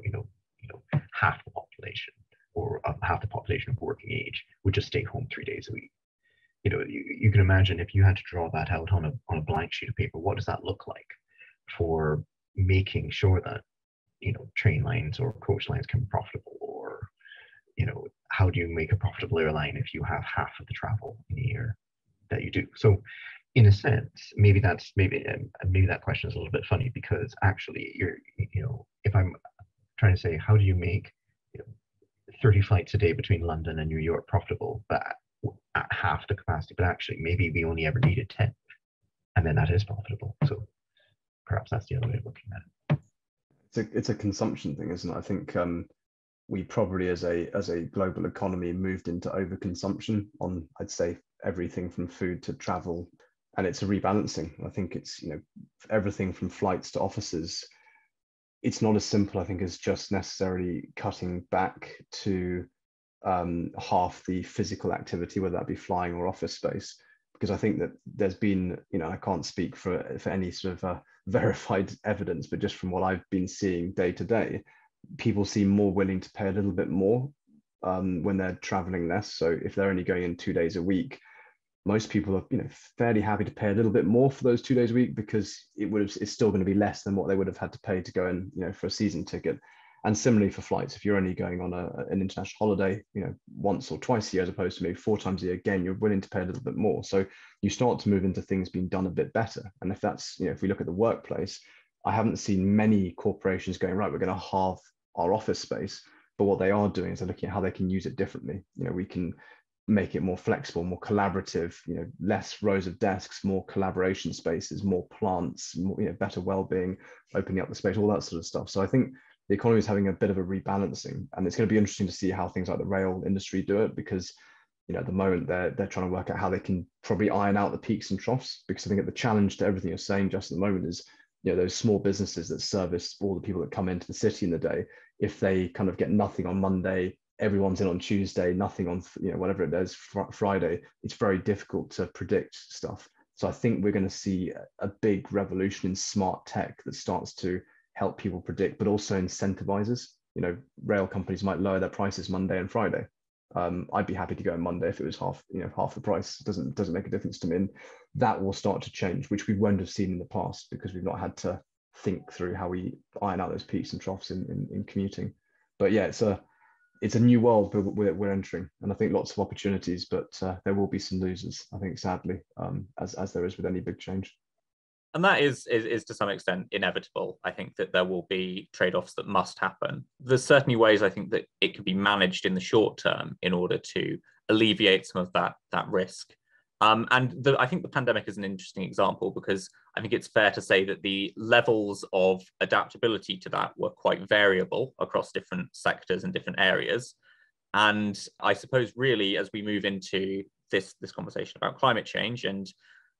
D: half the population or half the population of working age would just stay home 3 days a week. You can imagine if you had to draw that out on a blank sheet of paper, what does that look like for making sure that train lines or coach lines can be profitable, or how do you make a profitable airline if you have half of the travel in a year that you do? So in a sense, maybe that question is a little bit funny, because actually if I'm trying to say, how do you make 30 flights a day between London and New York profitable, but at half the capacity, but actually maybe we only ever needed 10, and then that is profitable. So perhaps that's the other way of looking at it.
C: It's a consumption thing, isn't it? I think we probably as a global economy moved into overconsumption on, I'd say, everything from food to travel, and it's a rebalancing. I think it's everything from flights to offices. It's not as simple, I think, as just necessarily cutting back to half the physical activity, whether that be flying or office space, because I think that there's been, I can't speak for any sort of verified evidence, but just from what I've been seeing day to day, people seem more willing to pay a little bit more when they're traveling less. So if they're only going in 2 days a week, most people are fairly happy to pay a little bit more for those 2 days a week, because it's still going to be less than what they would have had to pay to go in for a season ticket. And similarly for flights, if you're only going on an international holiday, once or twice a year, as opposed to maybe 4 times a year, again, you're willing to pay a little bit more. So you start to move into things being done a bit better. And if that's, if we look at the workplace, I haven't seen many corporations going, right, we're going to halve our office space. But what they are doing is they're looking at how they can use it differently. We can make it more flexible, more collaborative, less rows of desks, more collaboration spaces, more plants, more, better well-being, opening up the space, all that sort of stuff. So I think the economy is having a bit of a rebalancing, and it's going to be interesting to see how things like the rail industry do it, because at the moment they're trying to work out how they can probably iron out the peaks and troughs, because I think the challenge to everything you're saying just at the moment is those small businesses that service all the people that come into the city in the day. If they kind of get nothing on Monday, everyone's in on Tuesday, nothing on, whatever it is, Friday, it's very difficult to predict stuff. So I think we're going to see a big revolution in smart tech that starts to help people predict, but also incentivizes. Rail companies might lower their prices Monday and Friday. I'd be happy to go on Monday if it was half the price. It doesn't make a difference to me. And that will start to change, which we won't have seen in the past because we've not had to think through how we iron out those peaks and troughs in commuting. But yeah, it's a new world we're entering, and I think lots of opportunities, but there will be some losers, I think, sadly, as there is with any big change.
A: And that is to some extent inevitable. I think that there will be trade-offs that must happen. There's certainly ways I think that it can be managed in the short term in order to alleviate some of that risk. I think the pandemic is an interesting example because I think it's fair to say that the levels of adaptability to that were quite variable across different sectors and different areas. And I suppose really as we move into this conversation about climate change and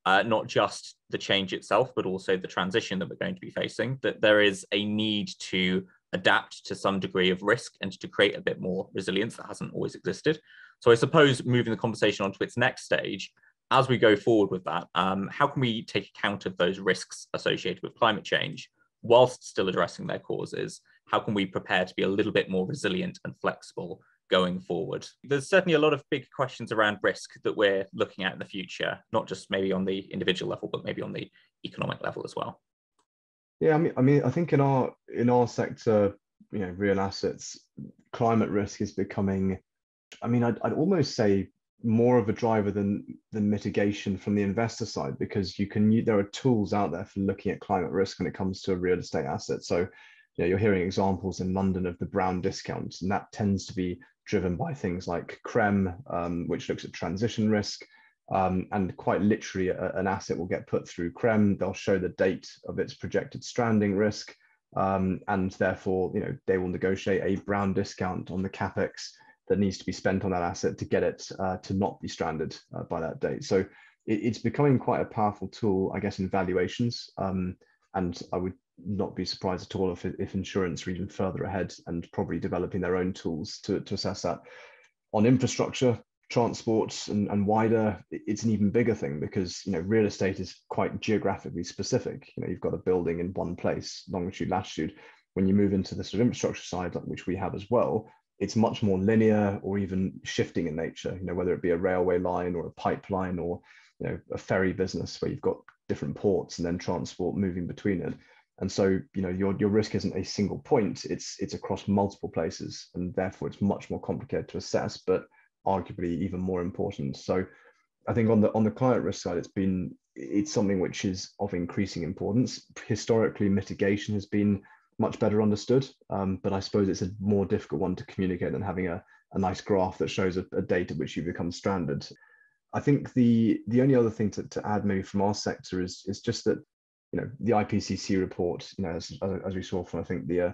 A: not just the change itself, but also the transition that we're going to be facing, that there is a need to adapt to some degree of risk and to create a bit more resilience that hasn't always existed. So I suppose moving the conversation on to its next stage, as we go forward with that, how can we take account of those risks associated with climate change whilst still addressing their causes? How can we prepare to be a little bit more resilient and flexible going forward? There's certainly a lot of big questions around risk that we're looking at in the future, not just maybe on the individual level, but maybe on the economic level as well.
C: Yeah, I mean, I think in our sector, real assets, climate risk is becoming, I'd almost say more of a driver than mitigation from the investor side, because there are tools out there for looking at climate risk when it comes to a real estate asset. So, you're hearing examples in London of the brown discount, and that tends to be driven by things like CREM, which looks at transition risk. And quite literally, an asset will get put through CREM. They'll show the date of its projected stranding risk, and therefore, they will negotiate a brown discount on the capex that needs to be spent on that asset to get it to not be stranded by that date. So it's becoming quite a powerful tool, I guess, in valuations. And I would not be surprised at all if insurance are even further ahead and probably developing their own tools to assess that. On infrastructure, transport and wider, it's an even bigger thing because real estate is quite geographically specific. You've got a building in one place, longitude, latitude. When you move into the sort of infrastructure side, which we have as well, it's much more linear or even shifting in nature, whether it be a railway line or a pipeline or a ferry business where you've got different ports and then transport moving between it. And so your risk isn't a single point, it's across multiple places, and therefore it's much more complicated to assess, but arguably even more important. So I think on the climate risk side, it's something which is of increasing importance. Historically, mitigation has been much better understood, but I suppose it's a more difficult one to communicate than having a nice graph that shows a date at which you become stranded. I think the only other thing to add maybe from our sector is just that the IPCC report, as we saw from I think the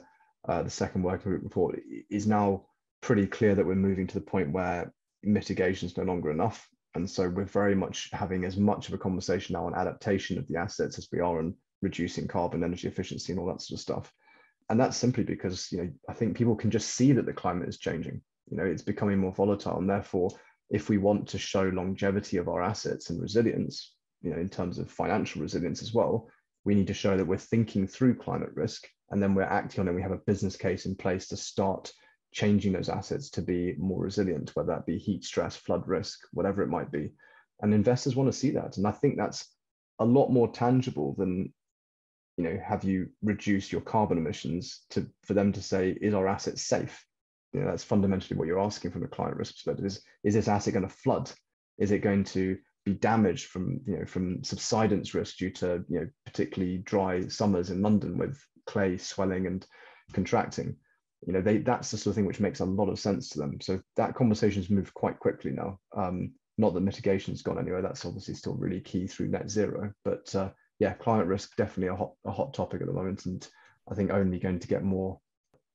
C: second working group report, is now pretty clear that we're moving to the point where mitigation is no longer enough, and so we're very much having as much of a conversation now on adaptation of the assets as we are on reducing carbon, energy efficiency, and all that sort of stuff. And that's simply because I think people can just see that the climate is changing. It's becoming more volatile, and therefore, if we want to show longevity of our assets and resilience, in terms of financial resilience as well, we need to show that we're thinking through climate risk, and then we're acting on it. We have a business case in place to start changing those assets to be more resilient, whether that be heat stress, flood risk, whatever it might be. And investors want to see that. And I think that's a lot more tangible than, have you reduced your carbon emissions for them to say, is our asset safe? That's fundamentally what you're asking from a climate risk perspective. Is this asset going to flood? Is it going to be damaged from subsidence risk due to particularly dry summers in London with clay swelling and contracting? That's the sort of thing which makes a lot of sense to them. So that conversation's moved quite quickly now. Not that mitigation's gone anywhere. That's obviously still really key through net zero. But yeah, climate risk definitely a hot topic at the moment, and I think only going to get more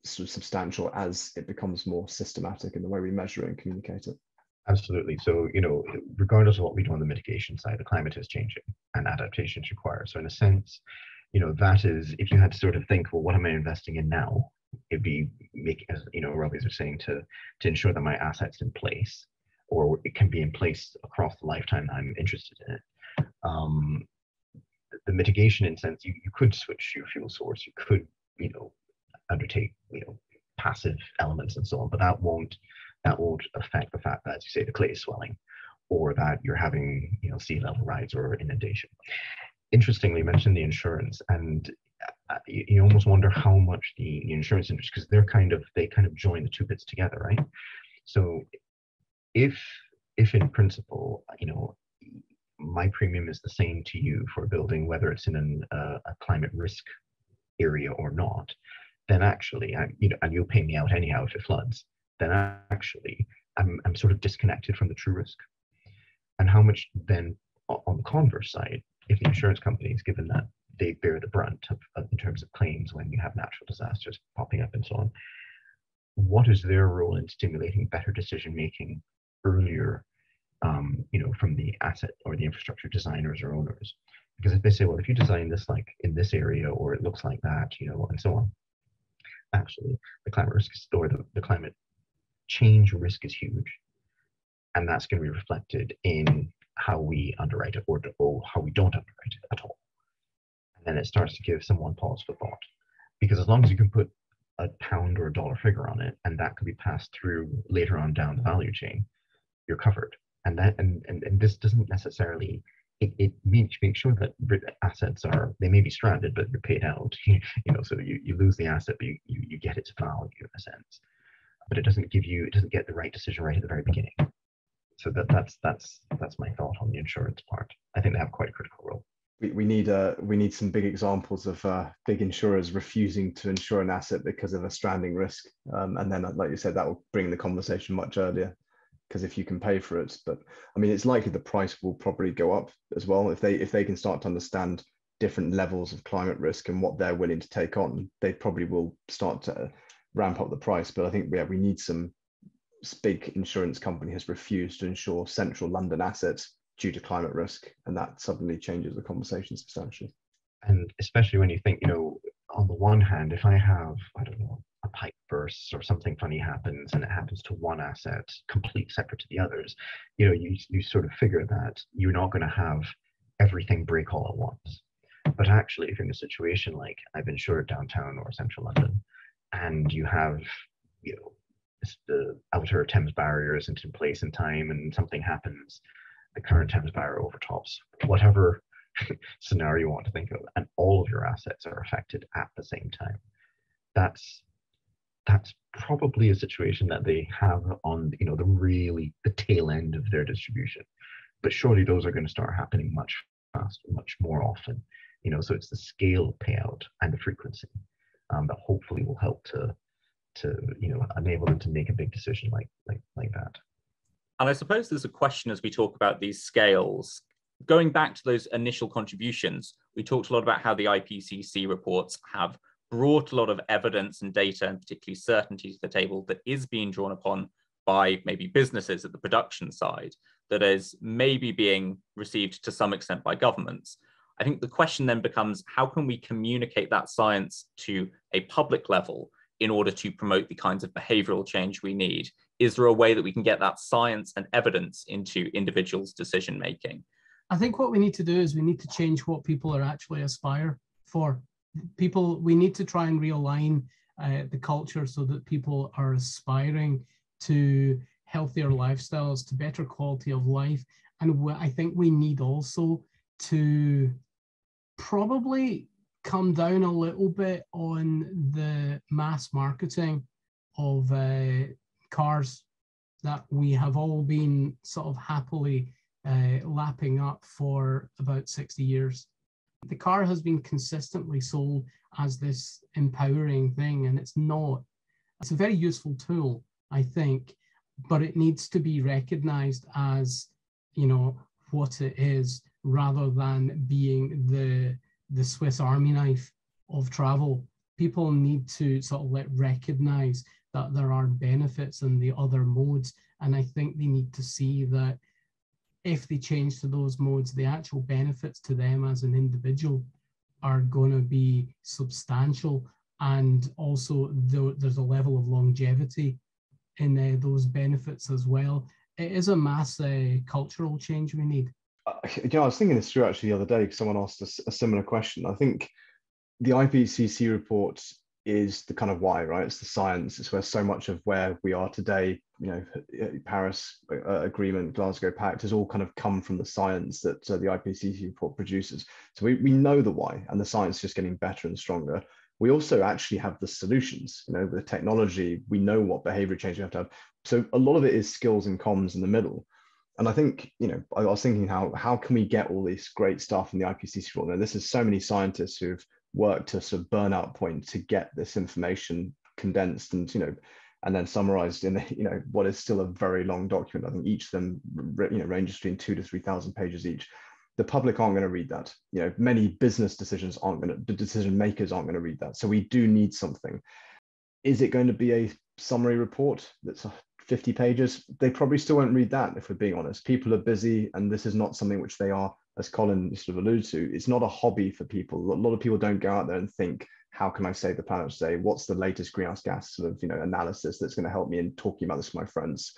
C: sort of substantial as it becomes more systematic in the way we measure it and communicate it.
D: Absolutely. So, regardless of what we do on the mitigation side, the climate is changing and adaptation is required. So in a sense, that is, if you had to sort of think, well, what am I investing in now? it'd be as Robbie was saying, to ensure that my asset's in place, or it can be in place across the lifetime I'm interested in it. The mitigation, in sense, you could switch your fuel source, you could undertake passive elements and so on, but that won't affect the fact that, as you say, the clay is swelling, or that you're having sea level rise or inundation. Interestingly, you mentioned the insurance, and you almost wonder how much the insurance industry, because they kind of join the two bits together, right? So if in principle, my premium is the same to you for a building, whether it's in a climate risk area or not, then actually, and you'll pay me out anyhow if it floods, then actually I'm sort of disconnected from the true risk. And how much then, on the converse side, if the insurance companies, given that they bear the brunt of in terms of claims when you have natural disasters popping up and so on, what is their role in stimulating better decision making earlier, from the asset or the infrastructure designers or owners? Because if they say, well, if you design this like in this area, or it looks like that, and so on, actually the climate risk or the climate change risk is huge, and that's going to be reflected in how we underwrite it, or how we don't underwrite it at all. And then it starts to give someone pause for thought, because as long as you can put a pound or a dollar figure on it, and that can be passed through later on down the value chain, you're covered. And this doesn't necessarily, it makes sure that assets they may be stranded, but they're paid out. So you lose the asset, but you get its value in a sense. But it doesn't get the right decision right at the very beginning. So that's my thought on the insurance part. I think they have quite a critical role.
C: We need some big examples of big insurers refusing to insure an asset because of a stranding risk, and then, like you said, that will bring the conversation much earlier, because if you can pay for it. But I mean, it's likely the price will probably go up as well if they can start to understand different levels of climate risk and what they're willing to take on. They probably will start to ramp up the price. But I think we need some big insurance company has refused to insure central London assets due to climate risk, and that suddenly changes the conversation substantially.
D: And especially when you think, on the one hand, if I have, I don't know, a pipe bursts or something funny happens, and it happens to one asset, complete separate to the others, you sort of figure that you're not going to have everything break all at once. But actually, if you're in a situation like I've insured downtown or central London, and you have, the outer Thames barrier isn't in place in time, and something happens, the current Thames barrier overtops, whatever scenario you want to think of, and all of your assets are affected at the same time. That's probably a situation that they have on the tail end of their distribution. But surely those are going to start happening much faster, much more often. So it's the scale of payout and the frequency that hopefully will help to enable them to make a big decision like that.
A: And I suppose there's a question as we talk about these scales. Going back to those initial contributions, we talked a lot about how the IPCC reports have brought a lot of evidence and data, and particularly certainty, to the table that is being drawn upon by maybe businesses at the production side, that is maybe being received to some extent by governments. I think the question then becomes, how can we communicate that science to a public level in order to promote the kinds of behavioral change we need? Is there a way that we can get that science and evidence into individuals' decision making?
B: I think what we need to do is we need to change what people are actually aspire for. We need to try and realign the culture so that people are aspiring to healthier lifestyles, to better quality of life. And I think we need also to probably come down a little bit on the mass marketing of cars that we have all been sort of happily lapping up for about 60 years. The car has been consistently sold as this empowering thing, and it's not. It's a very useful tool, I think, but it needs to be recognized as, what it is, rather than being the Swiss Army knife of travel. People need to sort of recognize that there are benefits in the other modes, and I think they need to see that if they change to those modes, the actual benefits to them as an individual are going to be substantial, and also there's a level of longevity in those benefits as well. It is a mass cultural change we need.
C: I was thinking this through actually the other day because someone asked us a similar question. I think the IPCC report is the kind of why, right? It's the science. It's where so much of where we are today, Paris Agreement, Glasgow Pact, has all kind of come from the science that the IPCC report produces. So we know the why, and the science is just getting better and stronger. We also actually have the solutions, with the technology, we know what behavior change we have to have. So a lot of it is skills and comms in the middle. And I think, I was thinking how can we get all this great stuff in the IPCC report? Now, this is so many scientists who've worked to sort of burnout point to get this information condensed and, and then summarized in, what is still a very long document. I think each of them, ranges between 2,000 to 3,000 pages each. The public aren't going to read that. Many business decisions the decision makers aren't going to read that. So we do need something. Is it going to be a summary report that's 50 pages? They probably still won't read that, if we're being honest. People are busy, and this is not something which they are, as Collin sort of alluded to, it's not a hobby for people. A lot of people don't go out there and think, how can I save the planet today? What's the latest greenhouse gas sort of, analysis that's going to help me in talking about this with my friends?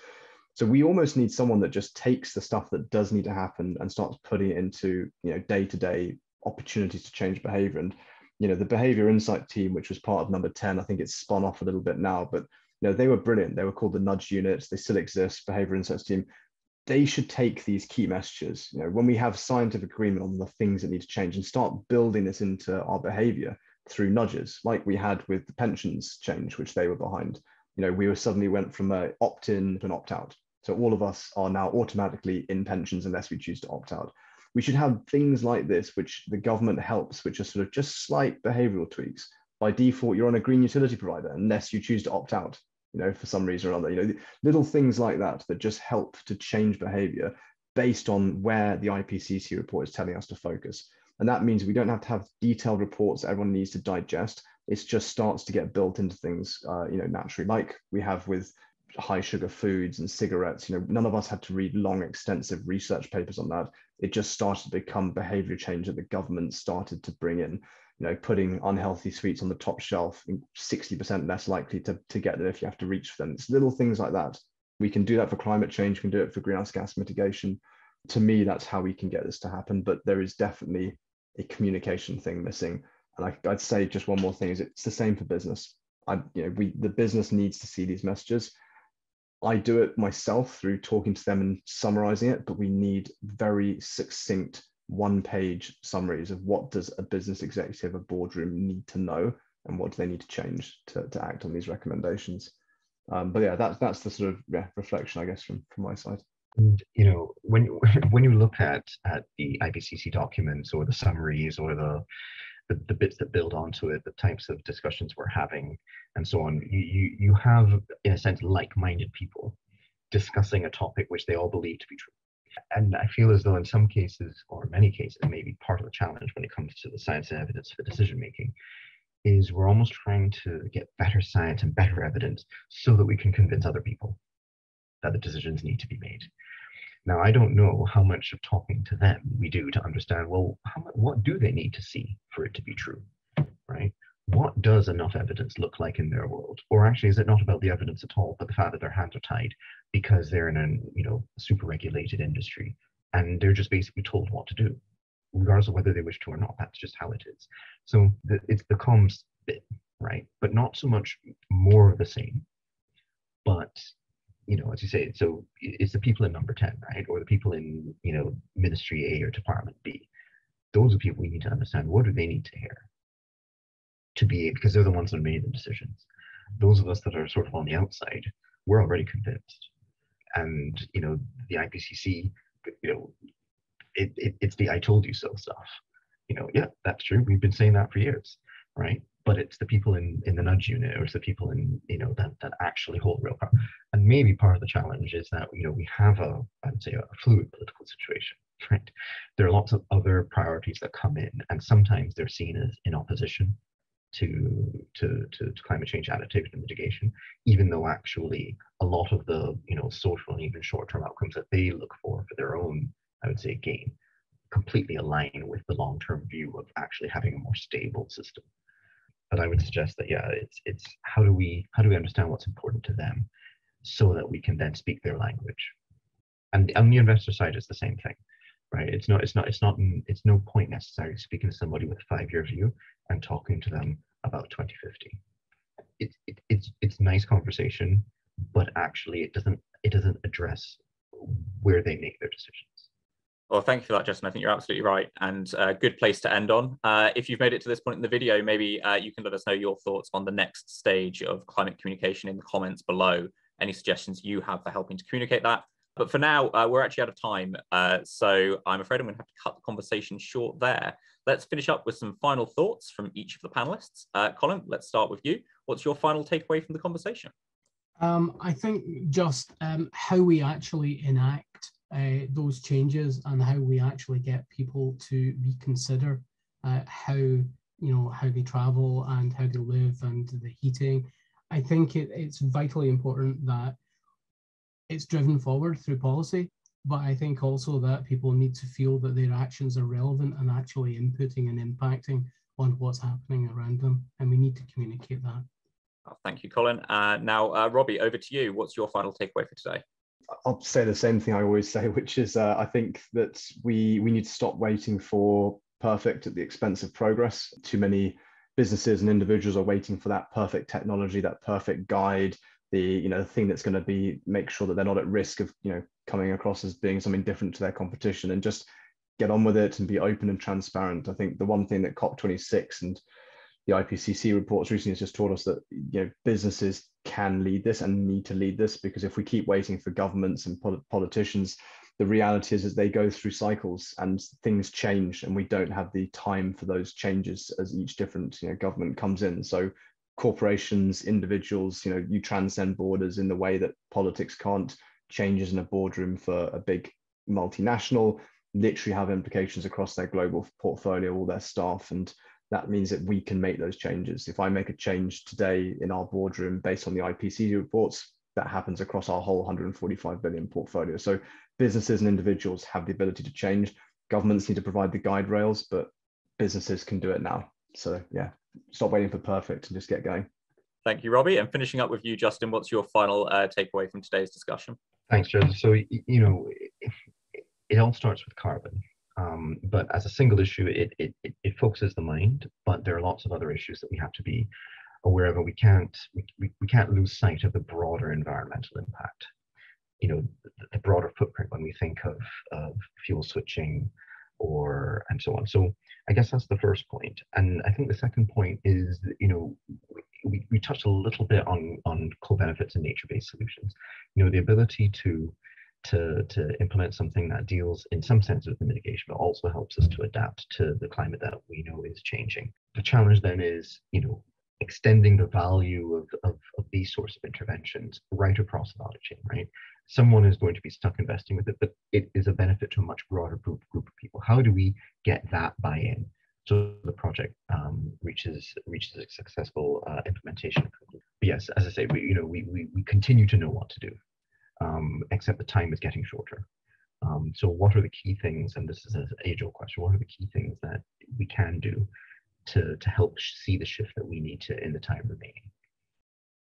C: So we almost need someone that just takes the stuff that does need to happen and starts putting it into, day-to-day opportunities to change behavior. And, the behavior insight team, which was part of number 10, I think it's spun off a little bit now, but they were brilliant. They were called the nudge units. They still exist, behavior insights team. They should take these key messages, when we have scientific agreement on the things that need to change, and start building this into our behavior through nudges, like we had with the pensions change, which they were behind. We suddenly went from an opt-in to an opt-out. So all of us are now automatically in pensions unless we choose to opt out. We should have things like this, which the government helps, which are sort of just slight behavioral tweaks. By default, you're on a green utility provider unless you choose to opt out, for some reason or other. Little things like that just help to change behavior based on where the IPCC report is telling us to focus. And that means we don't have to have detailed reports that everyone needs to digest. It just starts to get built into things, naturally, like we have with high sugar foods and cigarettes. None of us had to read long, extensive research papers on that. It just started to become behavior change that the government started to bring in. Putting unhealthy sweets on the top shelf, 60% less likely to get them if you have to reach for them. It's little things like that. We can do that for climate change, we can do it for greenhouse gas mitigation. To me, that's how we can get this to happen. But there is definitely a communication thing missing. And I'd say just one more thing is it's the same for business. The business needs to see these messages. I do it myself through talking to them and summarizing it, but we need very succinct one-page summaries of what does a business executive, a boardroom need to know, and what do they need to change to act on these recommendations. But yeah, that's the sort of reflection, I guess, from my side.
D: And, when you look at the IPCC documents or the summaries or the bits that build onto it, the types of discussions we're having, and so on, you have, in a sense, like-minded people discussing a topic which they all believe to be true. And I feel as though in some cases, or many cases, maybe part of the challenge when it comes to the science and evidence for decision making is we're almost trying to get better science and better evidence so that we can convince other people that the decisions need to be made. Now, I don't know how much of talking to them we do to understand, well, what do they need to see for it to be true, right? What does enough evidence look like in their world? Or actually, is it not about the evidence at all, but the fact that their hands are tied because they're in a super regulated industry and they're just basically told what to do, regardless of whether they wish to or not. That's just how it is. So it's the comms bit, right? But not so much more of the same, but as you say, so it's the people in number 10, right? Or the people in, ministry A or department B. Those are people we need to understand. What do they need to hear to be, because they're the ones that made the decisions. Those of us that are sort of on the outside, we're already convinced. And, the IPCC, it's the I told you so stuff. Yeah, that's true. We've been saying that for years, right? But it's the people in the nudge unit, or it's the people in, that actually hold real power. And maybe part of the challenge is that, we have I would say, a fluid political situation, right? There are lots of other priorities that come in, and sometimes they're seen as in opposition to climate change adaptation and mitigation, even though actually a lot of the, social and even short-term outcomes that they look for their own, I would say, gain, completely align with the long-term view of actually having a more stable system. But I would suggest that, yeah, it's how do we understand what's important to them so that we can then speak their language. And on the investor side, it's the same thing, right? It's no point necessarily speaking to somebody with a 5-year view and talking to them about 2050. It's nice conversation, but actually it doesn't address where they make their decisions.
A: Well, thank you for that, Justin. I think you're absolutely right, and a good place to end on. If you've made it to this point in the video, maybe you can let us know your thoughts on the next stage of climate communication in the comments below. Any suggestions you have for helping to communicate that. But for now, we're actually out of time, so I'm afraid I'm going to have to cut the conversation short there. Let's finish up with some final thoughts from each of the panelists. Collin, let's start with you. What's your final takeaway from the conversation?
B: I think just how we actually enact those changes and how we actually get people to reconsider how they travel and how they live and the heating. I think it's vitally important that it's driven forward through policy, but I think also that people need to feel that their actions are relevant and actually inputting and impacting on what's happening around them, and we need to communicate that.
A: Thank you, Collin. Now, Robbie, over to you. What's your final takeaway for today?
C: I'll say the same thing I always say, which is I think that we need to stop waiting for perfect at the expense of progress. Too many businesses and individuals are waiting for that perfect technology, that perfect guide, the thing that's going to make sure that they're not at risk of coming across as being something different to their competition, and just get on with it and be open and transparent. I think the one thing that COP26 and the IPCC reports recently has just taught us that businesses can lead this and need to lead this, because if we keep waiting for governments and politicians, the reality is they go through cycles and things change, and we don't have the time for those changes as each different government comes in. So corporations, individuals, you transcend borders in the way that politics can't. Changes in a boardroom for a big multinational literally have implications across their global portfolio, all their staff, and that means that we can make those changes. If I make a change today in our boardroom based on the IPCC reports, that happens across our whole 145 billion portfolio. So businesses and individuals have the ability to change. Governments need to provide the guide rails, but businesses can do it now. So yeah, stop waiting for perfect and just get going.
A: Thank you, Robbie. And finishing up with you, Justin, what's your final takeaway from today's discussion?
D: Thanks, Joseph. So, it all starts with carbon. But as a single issue, it focuses the mind, but there are lots of other issues that we have to be aware of, and we can't lose sight of the broader environmental impact. The broader footprint when we think of fuel switching and so on. So I guess that's the first point. And I think the second point is, we touched a little bit on co-benefits and nature-based solutions. The ability to implement something that deals in some sense with the mitigation, but also helps us to adapt to the climate that we know is changing. The challenge then is, extending the value of these sorts of interventions right across the value chain, right? Someone is going to be stuck investing with it, but it is a benefit to a much broader group of people. How do we get that buy-in so the project reaches a successful implementation? But yes, as I say, we continue to know what to do. Except the time is getting shorter. So what are the key things, and this is an age-old question, what are the key things that we can do to help see the shift that we need to in the time remaining?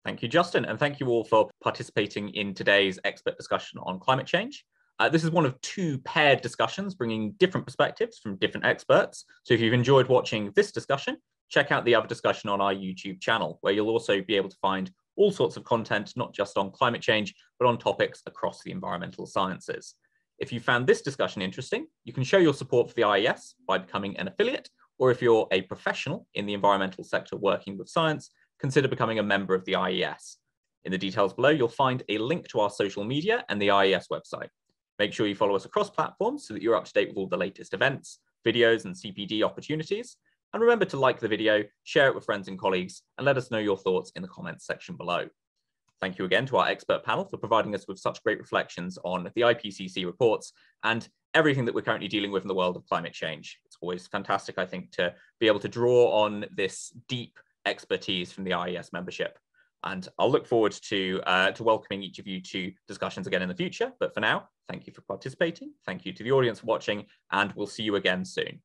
A: Thank you, Justin, and thank you all for participating in today's expert discussion on climate change. This is one of two paired discussions bringing different perspectives from different experts. So if you've enjoyed watching this discussion, check out the other discussion on our YouTube channel, where you'll also be able to find all sorts of content, not just on climate change, but on topics across the environmental sciences. If you found this discussion interesting, you can show your support for the IES by becoming an affiliate, or if you're a professional in the environmental sector working with science, consider becoming a member of the IES. In the details below, you'll find a link to our social media and the IES website. Make sure you follow us across platforms so that you're up to date with all the latest events, videos, and CPD opportunities. And remember to like the video, share it with friends and colleagues, and let us know your thoughts in the comments section below. Thank you again to our expert panel for providing us with such great reflections on the IPCC reports and everything that we're currently dealing with in the world of climate change. It's always fantastic, I think, to be able to draw on this deep expertise from the IES membership. And I'll look forward to welcoming each of you to discussions again in the future. But for now, thank you for participating. Thank you to the audience for watching, and we'll see you again soon.